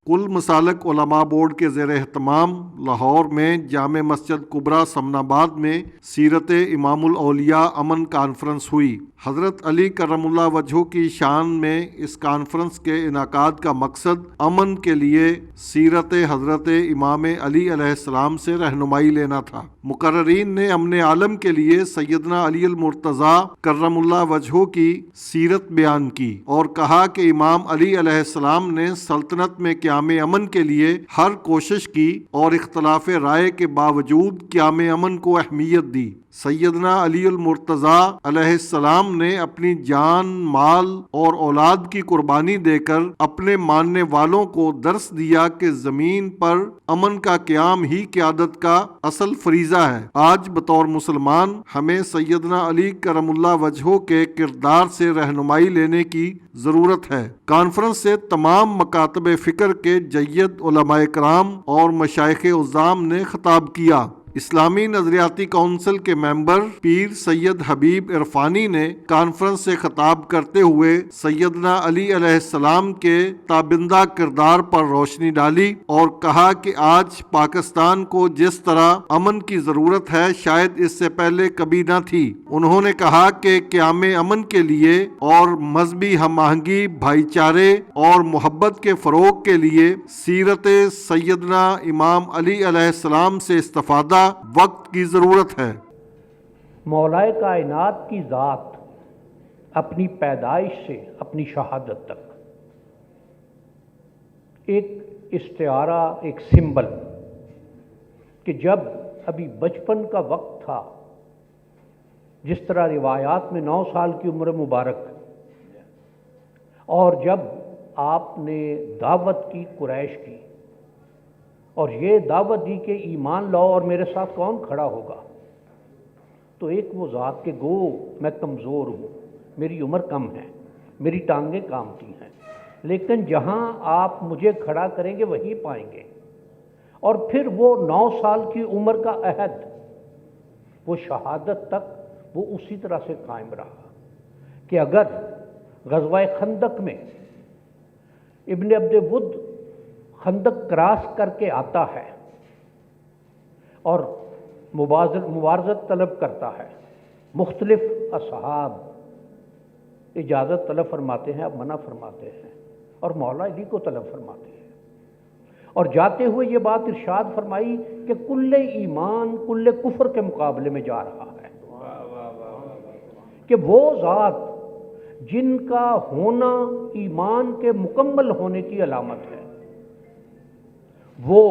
کل مسالک علماء بورڈ کے زیر اہتمام لاہور میں جامع مسجد کبریٰ سمن آباد میں سیرت امام الاولیاء امن کانفرنس ہوئی۔ حضرت علی کرم اللہ وجہہ کی شان میں اس کانفرنس کے انعقاد کا مقصد امن کے لیے سیرت حضرت امام علی علیہ السلام سے رہنمائی لینا تھا۔ مقررین نے امن عالم کے لیے سیدنا علی المرتضیٰ کرم اللہ وجہہ کی سیرت بیان کی اور کہا کہ امام علی علیہ السلام نے سلطنت میں قیام امن کے لیے ہر کوشش کی اور اختلاف رائے کے باوجود قیام امن کو اہمیت دی۔ سیدنا علی المرتضیٰ علیہ السلام نے اپنی جان، مال اور اولاد کی قربانی دے کر اپنے ماننے والوں کو درس دیا کہ زمین پر امن کا قیام ہی قیادت کا اصل فریضہ ہے۔ آج بطور مسلمان ہمیں سیدنا علی کرم اللہ وجہہ کے کردار سے رہنمائی لینے کی ضرورت ہے۔ کانفرنس سے تمام مکاتب فکر کے جید علماء کرام اور مشائخ عظام نے خطاب کیا۔ اسلامی نظریاتی کونسل کے ممبر پیر سید حبیب عرفانی نے کانفرنس سے خطاب کرتے ہوئے سیدنا علی علیہ السلام کے تابندہ کردار پر روشنی ڈالی اور کہا کہ آج پاکستان کو جس طرح امن کی ضرورت ہے شاید اس سے پہلے کبھی نہ تھی۔ انہوں نے کہا کہ قیام امن کے لیے اور مذہبی ہم آہنگی، بھائی چارے اور محبت کے فروغ کے لیے سیرت سیدنا امام علی علیہ السلام سے استفادہ وقت کی ضرورت ہے۔ مولائے کائنات کی ذات اپنی پیدائش سے اپنی شہادت تک ایک استعارہ، ایک سمبل، کہ جب ابھی بچپن کا وقت تھا، جس طرح روایات میں 9 سال کی عمر مبارک، اور جب آپ نے دعوت کی قریش کی اور یہ دعوت دی کہ ایمان لاؤ اور میرے ساتھ کون کھڑا ہوگا، تو ایک وہ ذات کہ گو میں کمزور ہوں، میری عمر کم ہے، میری ٹانگیں کامتی ہیں، لیکن جہاں آپ مجھے کھڑا کریں گے وہیں پائیں گے۔ اور پھر وہ 9 سال کی عمر کا عہد، وہ شہادت تک وہ اسی طرح سے قائم رہا کہ اگر غزوہ خندق میں ابن عبد ود خندق کراس کر کے آتا ہے اور مبارزت طلب کرتا ہے، مختلف اصحاب اجازت طلب فرماتے ہیں، اب منع فرماتے ہیں، اور مولا علی کو طلب فرماتے ہیں، اور جاتے ہوئے یہ بات ارشاد فرمائی کہ کل ایمان کل کفر کے مقابلے میں جا رہا ہے، کہ وہ ذات جن کا ہونا ایمان کے مکمل ہونے کی علامت ہے وہ،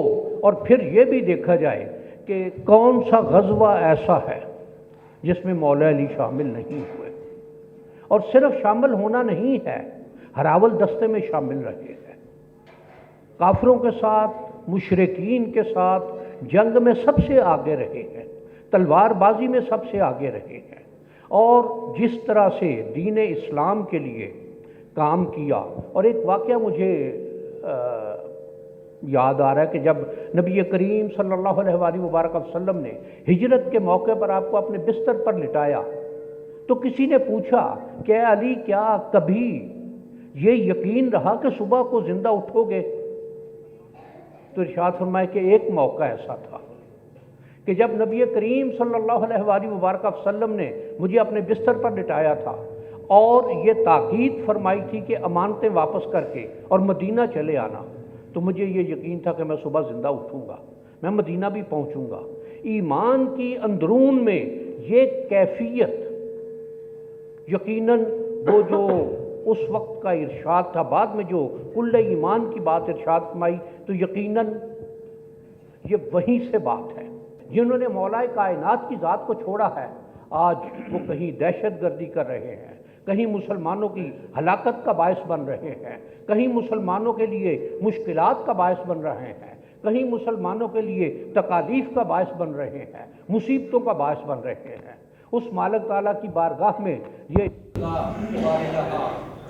اور پھر یہ بھی دیکھا جائے کہ کون سا غزوہ ایسا ہے جس میں مولا علی شامل نہیں ہوئے، اور صرف شامل ہونا نہیں ہے، ہراول دستے میں شامل رہے ہیں، کافروں کے ساتھ، مشرکین کے ساتھ جنگ میں سب سے آگے رہے ہیں، تلوار بازی میں سب سے آگے رہے ہیں، اور جس طرح سے دین اسلام کے لیے کام کیا۔ اور ایک واقعہ مجھے یاد آ رہا ہے کہ جب نبی کریم صلی اللہ علیہ وآلہ وبارک وسلم نے ہجرت کے موقع پر آپ کو اپنے بستر پر لٹایا تو کسی نے پوچھا کہ اے علی کیا کبھی یہ یقین رہا کہ صبح کو زندہ اٹھو گے؟ تو ارشاد فرمایا کہ ایک موقع ایسا تھا کہ جب نبی کریم صلی اللہ علیہ وآلہ وبارک وسلم نے مجھے اپنے بستر پر لٹایا تھا اور یہ تاکید فرمائی تھی کہ امانتیں واپس کر کے اور مدینہ چلے آنا، تو مجھے یہ یقین تھا کہ میں صبح زندہ اٹھوں گا، میں مدینہ بھی پہنچوں گا۔ ایمان کی اندرون میں یہ کیفیت یقیناً وہ جو اس وقت کا ارشاد تھا، بعد میں جو کل ایمان کی بات ارشاد فرمائی، تو یقیناً یہ وہیں سے بات ہے۔ جنہوں نے مولائے کائنات کی ذات کو چھوڑا ہے آج وہ کہیں دہشت گردی کر رہے ہیں، کہیں مسلمانوں کی ہلاکت کا باعث بن رہے ہیں، کہیں مسلمانوں کے لیے مشکلات کا باعث بن رہے ہیں، کہیں مسلمانوں کے لیے تکالیف کا باعث بن رہے ہیں، مصیبتوں کا باعث بن رہے ہیں۔ اس مالک تعالیٰ کی بارگاہ میں یہ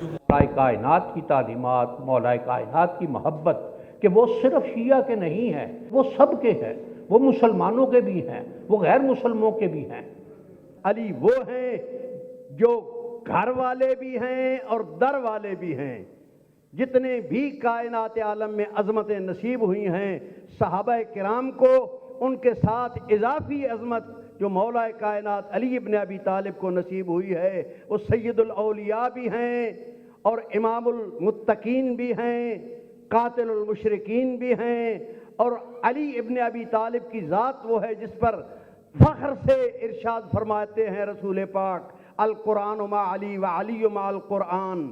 مولائے کائنات کی تعلیمات، مولائے کائنات کی محبت، کہ وہ صرف شیعہ کے نہیں ہیں، وہ سب کے ہیں، وہ مسلمانوں کے بھی ہیں، وہ غیر مسلموں کے بھی ہیں۔ علی وہ ہیں جو گھر والے بھی ہیں اور در والے بھی ہیں، جتنے بھی کائنات عالم میں عظمتیں نصیب ہوئی ہیں، صحابہ کرام کو ان کے ساتھ اضافی عظمت جو مولا کائنات علی ابن ابی طالب کو نصیب ہوئی ہے، وہ سید الاولیاء بھی ہیں اور امام المتقین بھی ہیں، قاتل المشرکین بھی ہیں، اور علی ابن ابی طالب کی ذات وہ ہے جس پر فخر سے ارشاد فرماتے ہیں رسول پاک، القرآن مع علی وعلی مع القرآن،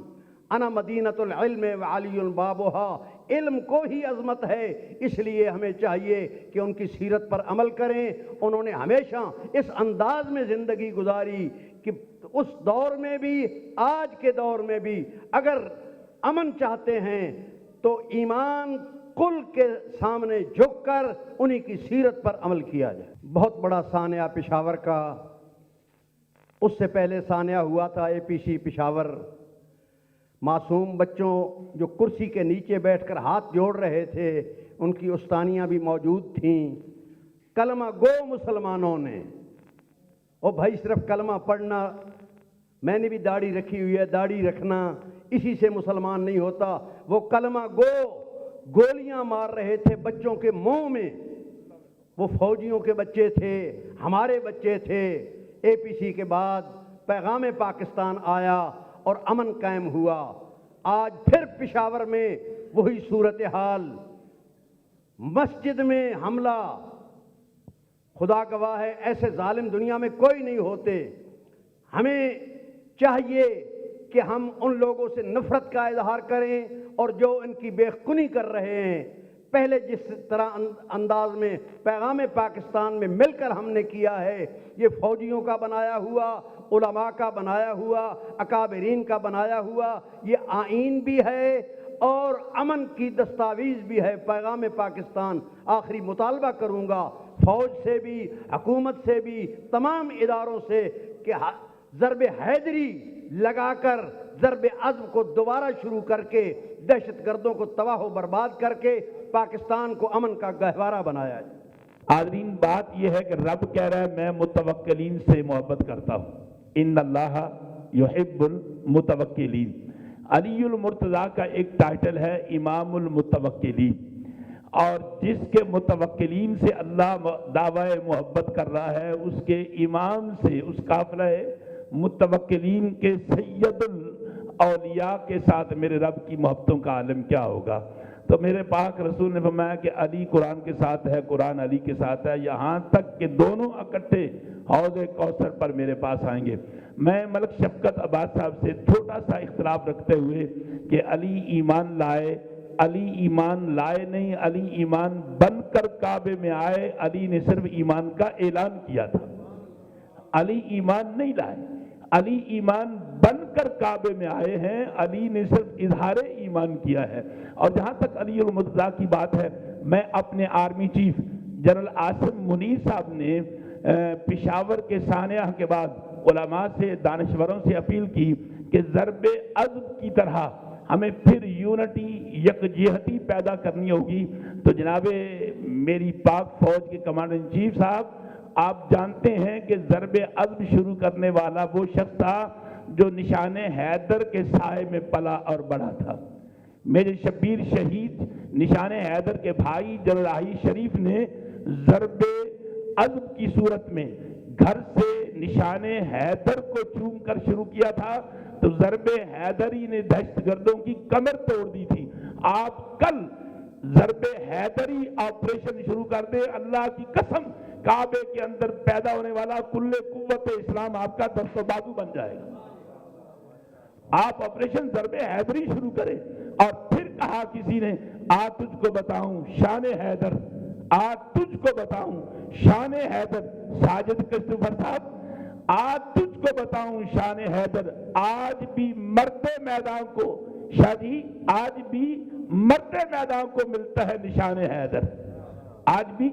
انا مدینۃ العلم وعلی بابها۔ علم کو ہی عظمت ہے، اس لیے ہمیں چاہیے کہ ان کی سیرت پر عمل کریں۔ انہوں نے ہمیشہ اس انداز میں زندگی گزاری کہ اس دور میں بھی، آج کے دور میں بھی، اگر امن چاہتے ہیں تو ایمان کل کے سامنے جھک کر انہی کی سیرت پر عمل کیا جائے۔ بہت بڑا سانحہ پشاور کا، اس سے پہلے سانحہ ہوا تھا اے پی سی پشاور۔ معصوم بچوں جو کرسی کے نیچے بیٹھ کر ہاتھ جوڑ رہے تھے، ان کی استانیاں بھی موجود تھیں۔ کلمہ گو مسلمانوں نے، او بھائی صرف کلمہ پڑھنا، میں نے بھی داڑھی رکھی ہوئی ہے، داڑھی رکھنا اسی سے مسلمان نہیں ہوتا۔ وہ کلمہ گو گولیاں مار رہے تھے بچوں کے منہ میں، وہ فوجیوں کے بچے تھے، ہمارے بچے تھے۔ اے پی سی کے بعد پیغام پاکستان آیا اور امن قائم ہوا۔ آج پھر پشاور میں وہی صورتحال، مسجد میں حملہ، خدا گواہ ہے ایسے ظالم دنیا میں کوئی نہیں ہوتے۔ ہمیں چاہیے کہ ہم ان لوگوں سے نفرت کا اظہار کریں اور جو ان کی بے خونی کر رہے ہیں، پہلے جس طرح انداز میں پیغام پاکستان میں مل کر ہم نے کیا ہے، یہ فوجیوں کا بنایا ہوا، علماء کا بنایا ہوا، اکابرین کا بنایا ہوا یہ آئین بھی ہے اور امن کی دستاویز بھی ہے۔ پیغام پاکستان آخری مطالبہ کروں گا فوج سے بھی، حکومت سے بھی، تمام اداروں سے کہ ضرب حیدری لگا کر ضرب عزم کو دوبارہ شروع کر کے دہشت گردوں کو تباہ و برباد کر کے پاکستان کو امن کا گہوارہ بنایا جائے۔ حاضرین، بات یہ ہے کہ رب کہہ رہا ہے میں متوکلین سے محبت کرتا ہوں، ان اللہ یحب المتوکلین۔ علی المرتضیٰ کا ایک ٹائٹل ہے امام المتوکلین، اور جس کے متوکلین سے اللہ دعوی محبت کر رہا ہے، اس کے امام سے، اس قافلہ متوکلین کے سید الاولیاء کے ساتھ میرے رب کی محبتوں کا عالم کیا ہوگا۔ تو میرے پاک رسول نے فرمایا کہ علی قرآن کے ساتھ ہے، قرآن علی کے ساتھ ہے، یہاں تک کہ دونوں اکٹھے حوض کوثر پر میرے پاس آئیں گے۔ میں ملک شفقت عباس صاحب سے چھوٹا سا اختلاف رکھتے ہوئے کہ علی ایمان لائے، علی ایمان لائے نہیں، علی ایمان بن کر کعبے میں آئے، علی نے صرف ایمان کا اعلان کیا تھا، علی ایمان نہیں لائے، علی ایمان بن کر کعبے میں آئے ہیں، علی نے صرف اظہار ایمان کیا ہے۔ اور جہاں تک علی المرتضیٰ کی بات ہے، میں اپنے army chief general Asim Munir صاحب نے پشاور کے سانحہ کے بعد علماء سے، دانشوروں سے اپیل کی کہ ضرب عزم کی طرح ہمیں پھر یونٹی، یکجہتی پیدا کرنی ہوگی۔ تو جناب میری پاک فوج کے کمانڈر ان چیف صاحب، آپ جانتے ہیں کہ ضرب عزم شروع کرنے والا وہ شخص تھا جو نشان حیدر کے سائے میں پلا اور بڑا تھا۔ میرے شبیر شہید نشان حیدر کے بھائی جنرل شریف نے ضرب عزم کی صورت میں گھر سے نشان حیدر کو چوم کر شروع کیا تھا، تو ضرب حیدری نے دہشت گردوں کی کمر توڑ دی تھی۔ آپ کل ضرب حیدری آپریشن شروع کر دے، اللہ کی قسم کعبے کے اندر پیدا ہونے والا کل قوت اسلام آپ کا دست و بازو بن جائے گا۔ آپ آپریشن ضرب حیدری شروع کریں۔ اور پھر کہا کسی نے، آج تجھ کو بتاؤں شان حیدر، آج تجھ کو بتاؤں شان حیدر۔ ساجد کرسٹوفر صاحب، آج تجھ کو بتاؤں شان حیدر۔ آج بھی مرد میدان کو، شاہ جی، آج بھی مرد میدان کو ملتا ہے نشان حیدر، آج بھی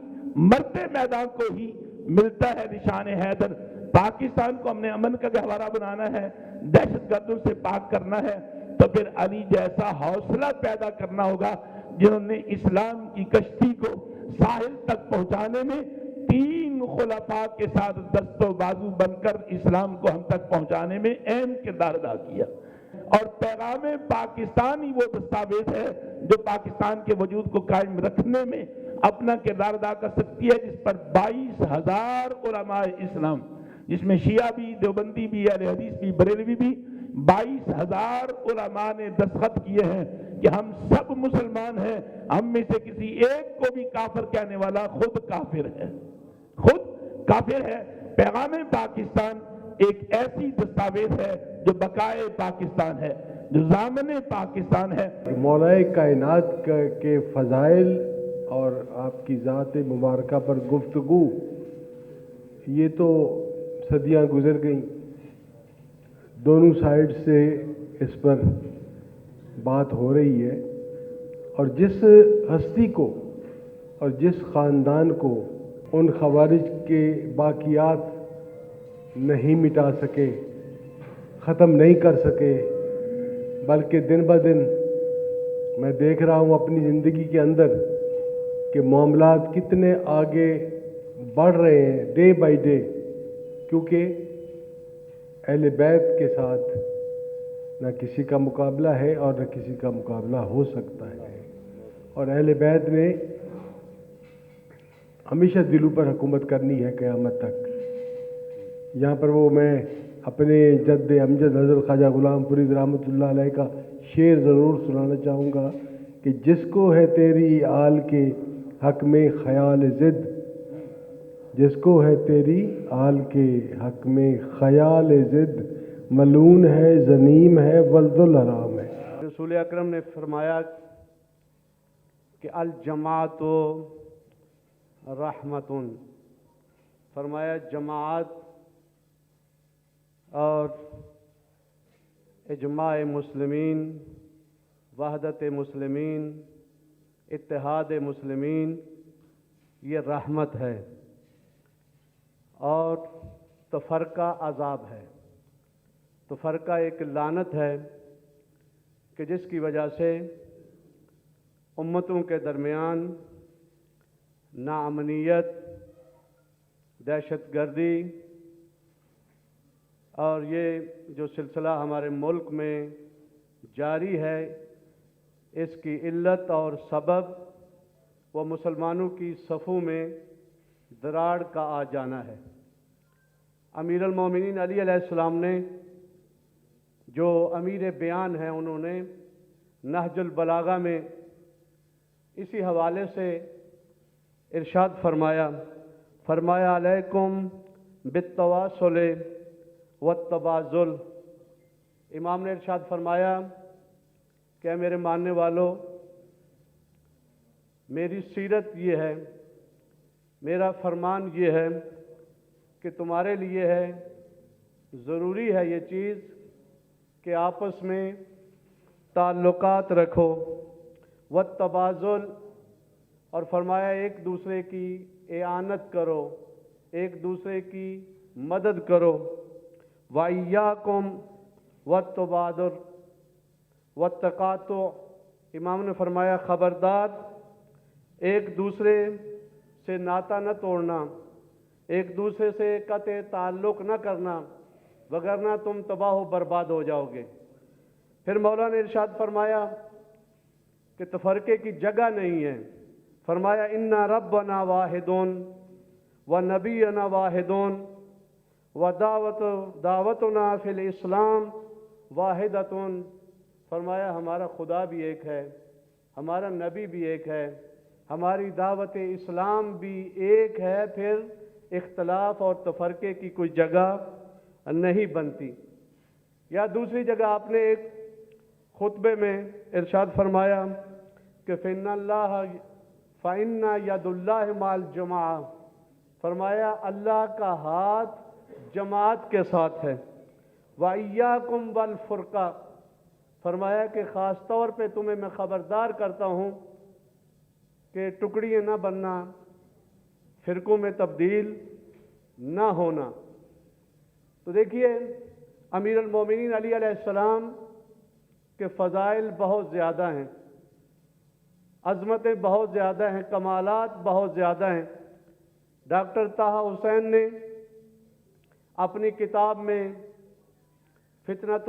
مرد میدان کو ہی ملتا ہے نشان حیدر۔ پاکستان کو ہم نے امن کا گہوارہ بنانا ہے، دہشت گردوں سے پاک کرنا ہے، تو پھر علی جیسا حوصلہ پیدا کرنا ہوگا جنہوں نے اسلام کی کشتی کو ساحل تک پہنچانے میں 3 خلفاء کے ساتھ دست و بازو بن کر اسلام کو ہم تک پہنچانے میں اہم کردار ادا کیا۔ اور پیغام پاکستان ہی وہ دستاویز ہے جو پاکستان کے وجود کو قائم رکھنے میں اپنا کردار ادا کر سکتی ہے، جس پر 22,000 علماء اسلام، جس میں شیعہ بھی، دیوبندی بھی، اہل حدیث بھی، بریلوی بھی، 22,000 علماء نے دستخط کیے ہیں کہ ہم سب مسلمان ہیں، ہم میں سے کسی ایک کو بھی کافر کہنے والا خود کافر ہے، خود کافر ہے۔ پیغام پاکستان ایک ایسی دستاویز ہے جو بقائے پاکستان ہے، جو ضامن پاکستان ہے۔ مولائے کائنات کے فضائل اور آپ کی ذات مبارکہ پر گفتگو، یہ تو صدیاں گزر گئیں، دونوں سائیڈ سے اس پر بات ہو رہی ہے، اور جس ہستی کو اور جس خاندان کو ان خوارج کے باقیات نہیں مٹا سکے، ختم نہیں کر سکے، بلکہ دن بہ دن میں دیکھ رہا ہوں اپنی زندگی کے اندر کہ معاملات کتنے آگے بڑھ رہے ہیں ڈے بائی ڈے، کیونکہ اہل بیت کے ساتھ نہ کسی کا مقابلہ ہے اور نہ کسی کا مقابلہ ہو سکتا ہے، اور اہل بیت نے ہمیشہ دلوں پر حکومت کرنی ہے قیامت تک۔ یہاں پر وہ میں اپنے جد امجد حضرت خواجہ غلام فرید رحمۃ اللہ علیہ کا شعر ضرور سنانا چاہوں گا کہ جس کو ہے تیری آل کے حق میں خیال ضد، جس کو ہے تیری آل کے حق میں خیال ضد، ملعون ہے، ذمیم ہے، ولد الحرام ہے۔ رسول اکرم نے فرمایا کہ الجماعت رحمتن، فرمایا جماعت اور اجماع مسلمین، وحدت مسلمین، اتحاد مسلمین، یہ رحمت ہے، اور تفرقہ عذاب ہے۔ تفرقہ ایک لعنت ہے کہ جس کی وجہ سے امتوں کے درمیان ناامنیت، دہشت گردی، اور یہ جو سلسلہ ہمارے ملک میں جاری ہے، اس کی علت اور سبب وہ مسلمانوں کی صفوں میں دراڑ کا آ جانا ہے۔ امیر المومنین علی علیہ السلام نے، جو امیر بیان ہیں، انہوں نے نہج البلاغہ میں اسی حوالے سے ارشاد فرمایا علیکم بالتواصل والتبادل۔ امام نے ارشاد فرمایا کہ اے میرے ماننے والوں، میری سیرت یہ ہے، میرا فرمان یہ ہے کہ تمہارے لیے ہے، ضروری ہے یہ چیز کہ آپس میں تعلقات رکھو، والتبادل، اور فرمایا ایک دوسرے کی اعانت کرو، ایک دوسرے کی مدد کرو، وَإِيَّاكُمْ وَالتَّبَادُلَ وَالتَّقَاطُعَ۔ امام نے فرمایا خبردار، ایک دوسرے سے ناطہ نہ توڑنا، ایک دوسرے سے قطع تعلق نہ کرنا، وگرنہ تم تباہ و برباد ہو جاؤ گے۔ پھر مولا نے ارشاد فرمایا کہ تفرقے کی جگہ نہیں ہے، فرمایا اِنَّ رَبَّنَا وَاحِدٌ وَنَبِيُّنَا وَاحِدٌ دعوتنا فی الاسلام واحدۃ۔ فرمایا ہمارا خدا بھی ایک ہے، ہمارا نبی بھی ایک ہے، ہماری دعوت اسلام بھی ایک ہے، پھر اختلاف اور تفرقے کی کوئی جگہ نہیں بنتی۔ یا دوسری جگہ آپ نے ایک خطبے میں ارشاد فرمایا کہ فَإِنَّ يَدُ اللَّهِ مَعَ الْجَمَاعَةِ، فرمایا اللہ کا ہاتھ جماعت کے ساتھ ہے۔ وَإِيَّاكُمْ وَالْفُرْقَةَ، فرمایا کہ خاص طور پہ تمہیں میں خبردار کرتا ہوں کہ ٹکڑیاں نہ بننا، فرقوں میں تبدیل نہ ہونا۔ تو دیکھیے امیر المومنین علی علیہ السلام کے فضائل بہت زیادہ ہیں، عظمتیں بہت زیادہ ہیں، کمالات بہت زیادہ ہیں۔ ڈاکٹر طٰہٰ حسین نے اپنی کتاب میں فتنۃ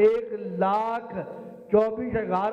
1,24,000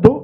2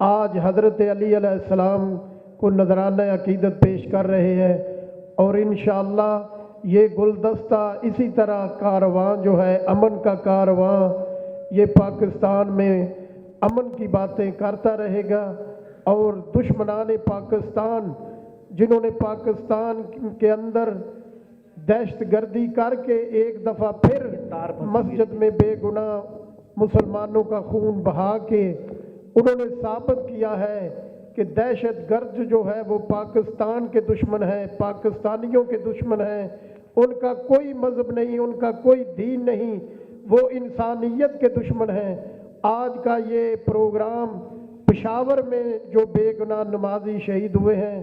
آج حضرت علی علیہ السلام کو نذرانہ عقیدت پیش کر رہے ہیں، اور انشاءاللہ یہ گلدستہ اسی طرح کارواں جو ہے امن کا کارواں یہ پاکستان میں امن کی باتیں کرتا رہے گا، اور دشمنان پاکستان جنہوں نے پاکستان کے اندر دہشت گردی کر کے ایک دفعہ پھر مسجد میں بے گناہ مسلمانوں کا خون بہا کے انہوں نے ثابت کیا ہے کہ دہشت گرد جو ہے وہ پاکستان کے دشمن ہیں، پاکستانیوں کے دشمن ہیں، ان کا کوئی مذہب نہیں، ان کا کوئی دین نہیں، وہ انسانیت کے دشمن ہیں۔ آج کا یہ پروگرام پشاور میں جو بے گناہ نمازی شہید ہوئے ہیں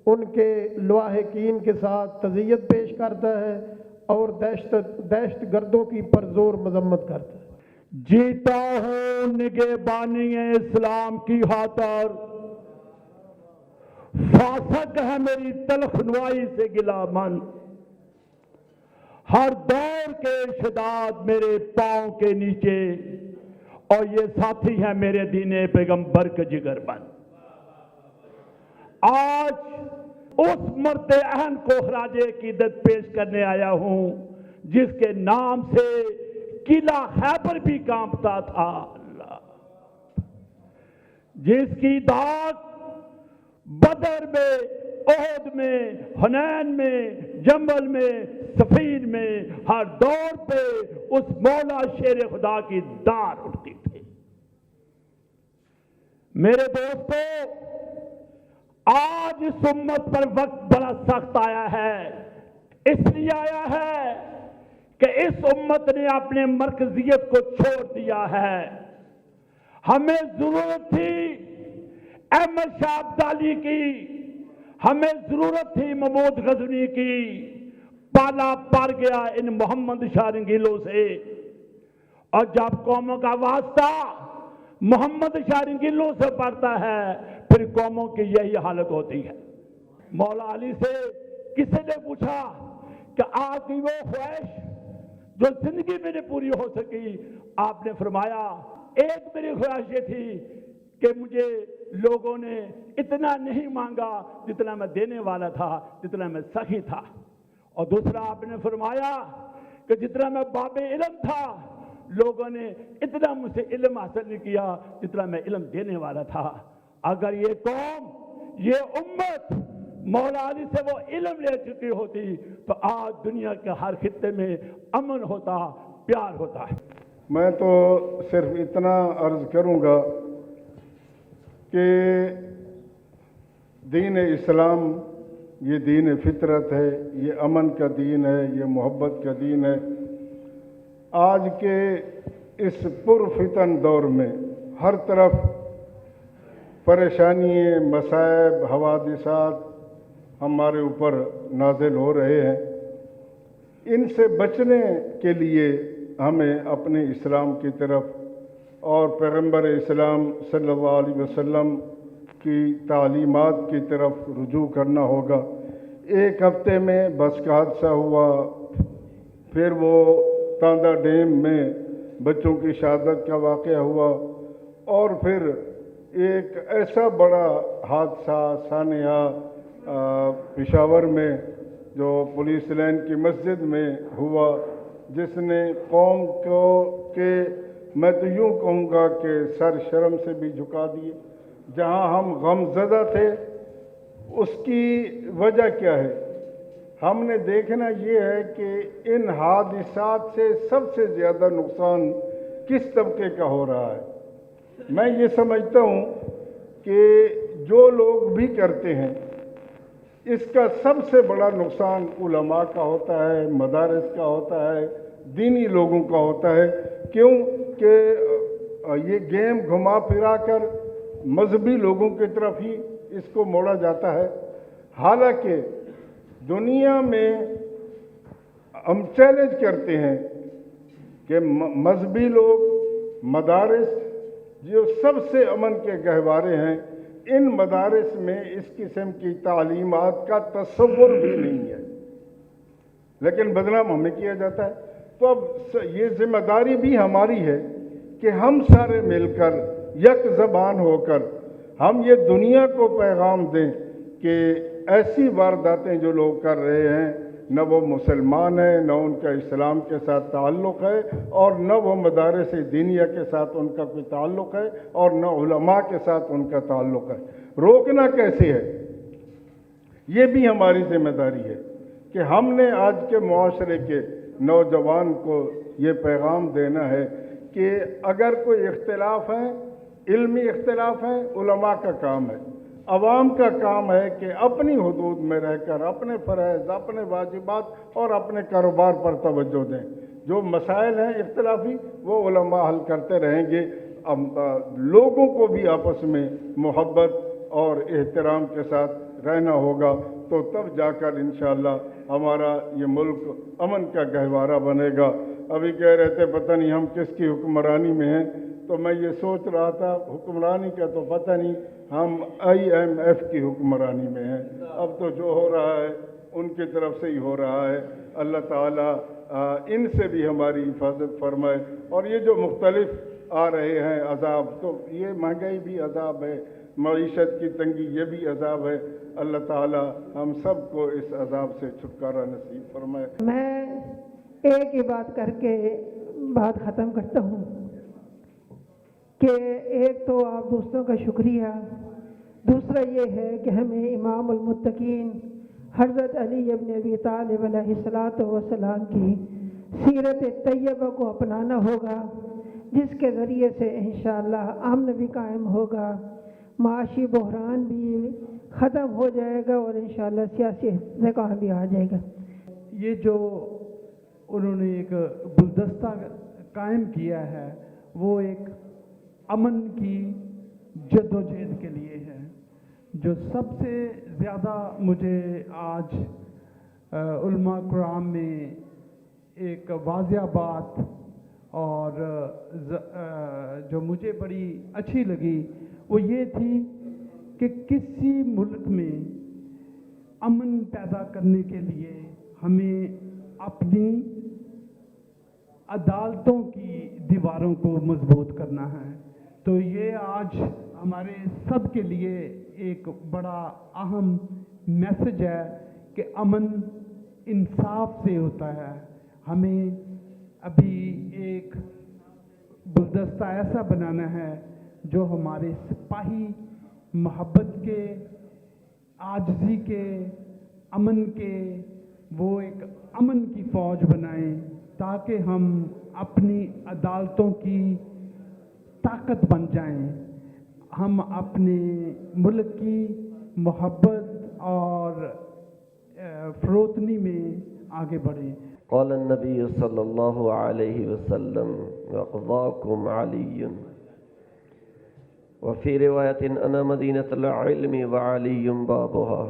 ان کے لواحقین کے ساتھ تعزیت پیش کرتا ہے اور دہشت گردوں کی پرزور مذمت کرتا ہے۔ جیتا ہوں نگہبانی اسلام کی خاطر، فاسق ہے میری تلخ نوائی سے گلا من، ہر دور کے شداد میرے پاؤں کے نیچے، اور یہ ساتھی ہے میرے دین پیغمبر کے جگر بند۔ آج اس مرد اہم کو خراج عقیدت پیش کرنے آیا ہوں جس کے نام سے قلعہ خیبر بھی کانپتا تھا، جس کی داغ بدر میں، احد میں، حنین میں، جمل میں، صفین میں، ہر دور پہ اس مولا شیر خدا کی دار اٹھتی تھی۔ میرے دوستو، آج اس امت پر وقت بڑا سخت آیا ہے، اس لیے آیا ہے کہ اس امت نے اپنے مرکزیت کو چھوڑ دیا ہے۔ ہمیں ضرورت تھی احمد شاہ ابدالی کی، ہمیں ضرورت تھی محمود غزنوی کی، پالا پڑ گیا ان محمد شاہ رنگیلوں سے، اور جب قوموں کا واسطہ محمد شاہ رنگیلوں سے پڑتا ہے پھر قوموں کی یہی حالت ہوتی ہے۔ مولا علی سے کسی نے پوچھا کہ آپ کی وہ خواہش جو زندگی میں نہیں پوری ہو سکی، آپ نے فرمایا ایک میری خواہش یہ تھی کہ مجھے لوگوں نے اتنا نہیں مانگا جتنا میں دینے والا تھا، جتنا میں سخی تھا، اور دوسرا آپ نے فرمایا کہ جتنا میں باب علم تھا لوگوں نے اتنا مجھ سے علم حاصل نہیں کیا جتنا میں علم دینے والا تھا۔ اگر یہ قوم، یہ امت مولا علی سے وہ علم لے چکی ہوتی تو آج دنیا کے ہر خطے میں امن ہوتا، پیار ہوتا ہے۔ میں تو صرف اتنا عرض کروں گا کہ دین اسلام یہ دین فطرت ہے، یہ امن کا دین ہے، یہ محبت کا دین ہے۔ آج کے اس پرفتن دور میں ہر طرف پریشانی، مصائب، حوادثات ہمارے اوپر نازل ہو رہے ہیں۔ ان سے بچنے کے لیے ہمیں اپنے اسلام کی طرف اور پیغمبر اسلام صلی اللہ علیہ وسلم کی تعلیمات کی طرف رجوع کرنا ہوگا۔ ایک ہفتے میں بس کا حادثہ ہوا، پھر وہ تاندہ ڈیم میں بچوں کی شہادت کا واقعہ ہوا، اور پھر ایک ایسا بڑا حادثہ سانحہ پشاور میں جو پولیس لائن کی مسجد میں ہوا، جس نے قوم کو کہ میں تو یوں کہوں گا کہ سر شرم سے بھی جھکا دیے۔ جہاں ہم غم زدہ تھے اس کی وجہ کیا ہے؟ ہم نے دیکھنا یہ ہے کہ ان حادثات سے سب سے زیادہ نقصان کس طبقے کا ہو رہا ہے؟ میں یہ سمجھتا ہوں کہ جو لوگ بھی کرتے ہیں اس کا سب سے بڑا نقصان علماء کا ہوتا ہے، مدارس کا ہوتا ہے، دینی لوگوں کا ہوتا ہے۔ کیوں کہ یہ گیم گھما پھرا کر مذہبی لوگوں کی طرف ہی اس کو موڑا جاتا ہے۔ حالانکہ دنیا میں ہم چیلنج کرتے ہیں کہ مذہبی لوگ، مدارس جو سب سے امن کے گہوارے ہیں، ان مدارس میں اس قسم کی تعلیمات کا تصور بھی نہیں ہے، لیکن بدنام ہمیں کیا جاتا ہے۔ تو اب یہ ذمہ داری بھی ہماری ہے کہ ہم سارے مل کر یک زبان ہو کر ہم یہ دنیا کو پیغام دیں کہ ایسی وارداتیں جو لوگ کر رہے ہیں نہ وہ مسلمان ہیں، نہ ان کا اسلام کے ساتھ تعلق ہے، اور نہ وہ مدارس دینیہ کے ساتھ ان کا کوئی تعلق ہے، اور نہ علماء کے ساتھ ان کا تعلق ہے۔ روکنا کیسے ہے؟ یہ بھی ہماری ذمہ داری ہے کہ ہم نے آج کے معاشرے کے نوجوان کو یہ پیغام دینا ہے کہ اگر کوئی اختلاف ہے، علمی اختلاف ہے، علماء کا کام ہے، عوام کا کام ہے کہ اپنی حدود میں رہ کر اپنے فرائض، اپنے واجبات اور اپنے کاروبار پر توجہ دیں۔ جو مسائل ہیں اختلافی وہ علماء حل کرتے رہیں گے۔ لوگوں کو بھی آپس میں محبت اور احترام کے ساتھ رہنا ہوگا، تو تب جا کر انشاءاللہ ہمارا یہ ملک امن کا گہوارہ بنے گا۔ ابھی کہہ رہے تھے پتہ نہیں ہم کس کی حکمرانی میں ہیں، تو میں یہ سوچ رہا تھا حکمرانی کا تو پتہ نہیں، ہم IMF کی حکمرانی میں ہیں۔ اب تو جو ہو رہا ہے ان کی طرف سے ہی ہو رہا ہے۔ اللہ تعالیٰ ان سے بھی ہماری حفاظت فرمائے۔ اور یہ جو مختلف آ رہے ہیں عذاب، تو یہ مہنگائی بھی عذاب ہے، معیشت کی تنگی یہ بھی عذاب ہے۔ اللہ تعالیٰ ہم سب کو اس عذاب سے چھٹکارا نصیب فرمائے۔ میں ایک ہی بات کر کے بات ختم کرتا ہوں کہ ایک تو آپ دوستوں کا شکریہ، دوسرا یہ ہے کہ ہمیں امام المتقین حضرت علی ابن ابی طالب علیہ السلام کی سیرت طیبہ کو اپنانا ہوگا، جس کے ذریعے سے انشاءاللہ امن بھی قائم ہوگا، معاشی بحران بھی ختم ہو جائے گا، اور انشاءاللہ سیاسی استحکام بھی آ جائے گا۔ یہ جو انہوں نے ایک گلدستہ قائم کیا ہے وہ ایک امن کی جدوجہد کے لیے ہے۔ جو سب سے زیادہ مجھے آج علماء کرام میں ایک واضح بات اور جو مجھے بڑی اچھی لگی وہ یہ تھی کہ کسی ملک میں امن پیدا کرنے کے لیے ہمیں اپنی عدالتوں کی دیواروں کو مضبوط کرنا ہے۔ تو یہ آج ہمارے سب کے لیے ایک بڑا اہم میسج ہے کہ امن انصاف سے ہوتا ہے۔ ہمیں ابھی ایک گلدستہ ایسا بنانا ہے جو ہمارے سپاہی محبت کے، عاجزی کے، امن کے، وہ ایک امن کی فوج بنائیں تاکہ ہم اپنی عدالتوں کی طاقت بن جائیں، ہم اپنے ملک کی محبت اور فروتنی میں آگے بڑھیں۔ قال النبی صلی اللہ علیہ وسلم وقضاکم علی وفی روایت انا مدینۃ العلم وعلی بابها۔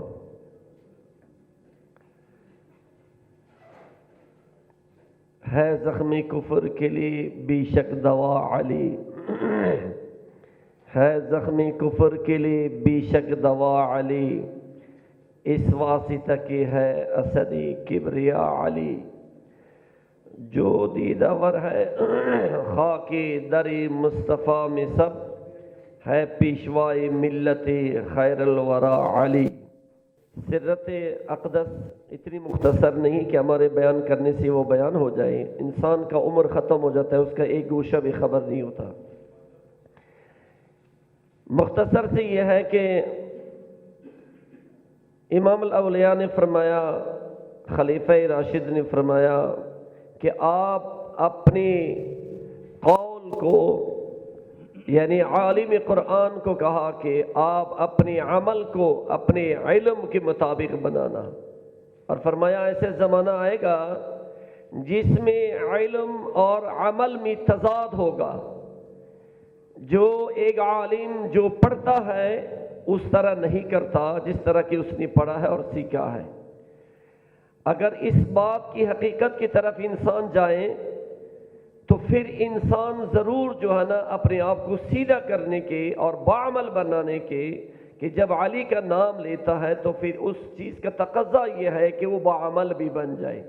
ہے زخمی کفر کے لیے بے شک دوا علی، ہے زخمی کفر کے لیے بے شک دوا علی، اس واسطہ کی ہے اسدی کبریا علی۔ جو دیدہ ور ہے خاکی دری مصطفیٰ میں سب، ہے پیشوائی ملت خیر الورا علی۔ سرت اقدس اتنی مختصر نہیں کہ ہمارے بیان کرنے سے وہ بیان ہو جائے، انسان کا عمر ختم ہو جاتا ہے، اس کا ایک گوشہ بھی خبر نہیں ہوتا۔ مختصر سے یہ ہے کہ امام الاولیاء نے فرمایا، خلیفہ راشد نے فرمایا کہ آپ اپنی قول کو، یعنی عالم قرآن کو کہا کہ آپ اپنے عمل کو اپنے علم کے مطابق بنانا، اور فرمایا ایسے زمانہ آئے گا جس میں علم اور عمل میں تضاد ہوگا۔ جو ایک عالم جو پڑھتا ہے اس طرح نہیں کرتا جس طرح کہ اس نے پڑھا ہے اور سیکھا ہے۔ اگر اس بات کی حقیقت کی طرف انسان جائے تو پھر انسان ضرور جو ہے نا اپنے آپ کو سیدھا کرنے کے اور باعمل بنانے کے، کہ جب علی کا نام لیتا ہے تو پھر اس چیز کا تقاضا یہ ہے کہ وہ باعمل بھی بن جائے۔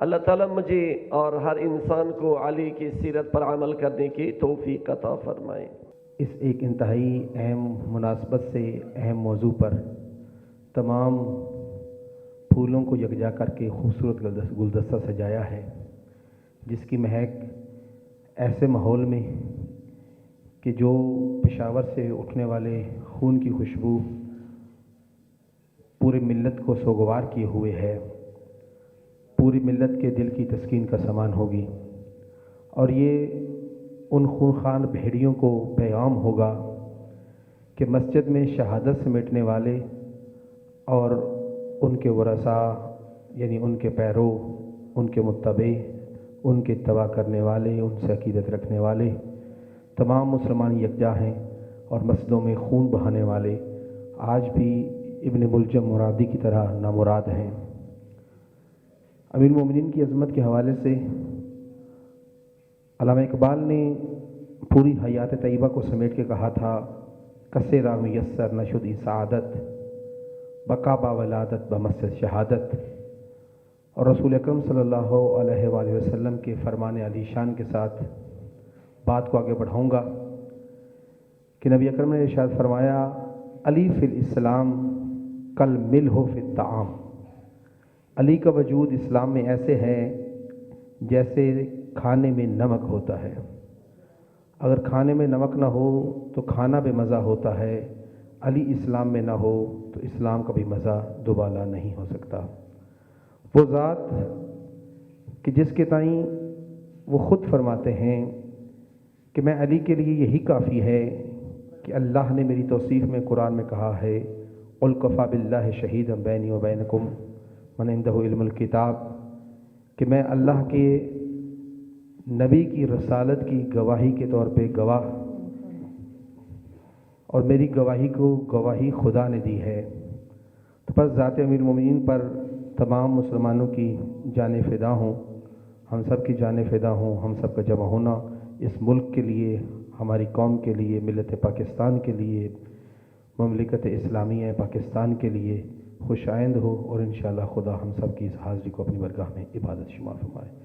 اللہ تعالیٰ مجھے اور ہر انسان کو علی کی سیرت پر عمل کرنے کی توفیق عطا فرمائے۔ اس ایک انتہائی اہم مناسبت سے اہم موضوع پر تمام پھولوں کو یکجا کر کے خوبصورت گلدستہ سجایا ہے، جس کی مہک ایسے ماحول میں کہ جو پشاور سے اٹھنے والے خون کی خوشبو پوری ملت کو سوگوار کیے ہوئے ہے، پوری ملت کے دل کی تسکین کا سامان ہوگی، اور یہ ان خونخوار بھیڑیوں کو پیغام ہوگا کہ مسجد میں شہادت سمیٹنے والے اور ان کے ورثاء یعنی ان کے پیرو، ان کے متبع، ان کے اتباع کرنے والے، ان سے عقیدت رکھنے والے تمام مسلمان یکجا ہیں، اور مسجدوں میں خون بہانے والے آج بھی ابن ملجم مرادی کی طرح نامراد ہیں۔ امیر المومنین کی عظمت کے حوالے سے علامہ اقبال نے پوری حیات طیبہ کو سمیٹ کے کہا تھا، کسے را میسر نشد سعادت بقا با ولادت بمسجد شہادت، اور رسول اکرم صلی اللہ علیہ وآلہ وسلم کے فرمان علی شان کے ساتھ بات کو آگے بڑھاؤں گا کہ نبی اکرم نے ارشاد فرمایا، علی فی الاسلام کل مل ہو فی الطعام، علی کا وجود اسلام میں ایسے ہے جیسے کھانے میں نمک ہوتا ہے، اگر کھانے میں نمک نہ ہو تو کھانا بے مزہ ہوتا ہے، علی اسلام میں نہ ہو تو اسلام کا بھی مزہ دوبالا نہیں ہو سکتا۔ وہ ذات کہ جس کے تئیں وہ خود فرماتے ہیں کہ میں علی کے لیے یہی کافی ہے کہ اللہ نے میری توصیف میں قرآن میں کہا ہے، قل کفیٰ باللہ شہیدا بینی و بینکم من عندہ علم الکتاب، کہ میں اللہ کے نبی کی رسالت کی گواہی کے طور پہ گواہ، اور میری گواہی کو گواہی خدا نے دی ہے۔ تو بس ذات امیر المومنین پر تمام مسلمانوں کی جانیں فدا ہوں، ہم سب کی جانیں فدا ہوں، ہم سب کا جمع ہونا اس ملک کے لیے، ہماری قوم کے لیے، ملت پاکستان کے لیے، مملکت اسلامیہ پاکستان کے لیے خوش آئند ہو، اور انشاءاللہ خدا ہم سب کی اس حاضری کو اپنی برگاہ میں عبادت شمار فرمائے۔